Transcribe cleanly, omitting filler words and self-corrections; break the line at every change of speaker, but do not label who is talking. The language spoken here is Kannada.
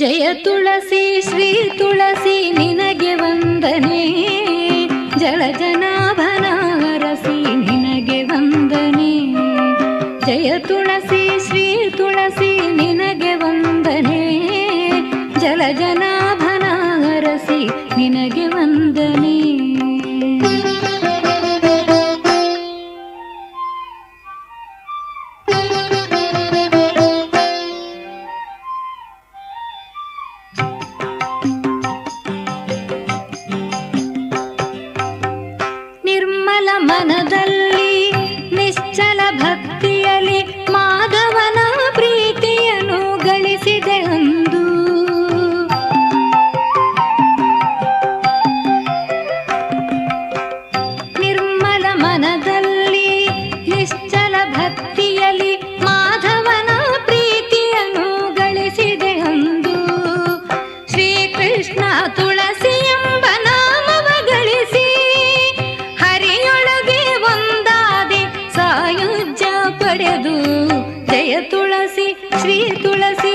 ಜಯ ತುಳಸಿ ಶ್ರೀ ತುಳಸಿ ನಿನಗೆ ವಂದನೆ, ಜಲಜನಾಭನ ಅರಸಿ ನಿನಗೆ ವಂದನೆ. ಜಯ ತುಳಸಿ ಶ್ರೀ ತುಳಸಿ ನಿನಗೆ ವಂದನೆ, ಜಲಜನಾಭನ ಅರಸಿ ನಿನಗೆ ವಂದನೆ. ನಿರ್ಮಲ ಮನದಲ್ಲಿ ನಿಶ್ಚಲ ಭಕ್ತಿಯಲ್ಲಿ ಮಾಧವನ ಪ್ರೀತಿಯನ್ನು ಗಳಿಸಿದೆ ಅಂದು. ನಿರ್ಮಲ ಮನದಲ್ಲಿ ನಿಶ್ಚಲ ಭಕ್ತಿಯಲ್ಲಿ ಮಾಧವನ ಪ್ರೀತಿಯನ್ನು ಗಳಿಸಿದೆ ಅಂದು. ಶ್ರೀಕೃಷ್ಣ ತುಳಸಿ ಎಂಬ ನಾಮವ ಗಳಿಸಿ ಹರಿಯೊಳಗೆ ಒಂದಾದೆ ಸಾಯುಜ್ಯ ಪಡೆದು. ಜಯ ತುಳಸಿ ಶ್ರೀ ತುಳಸಿ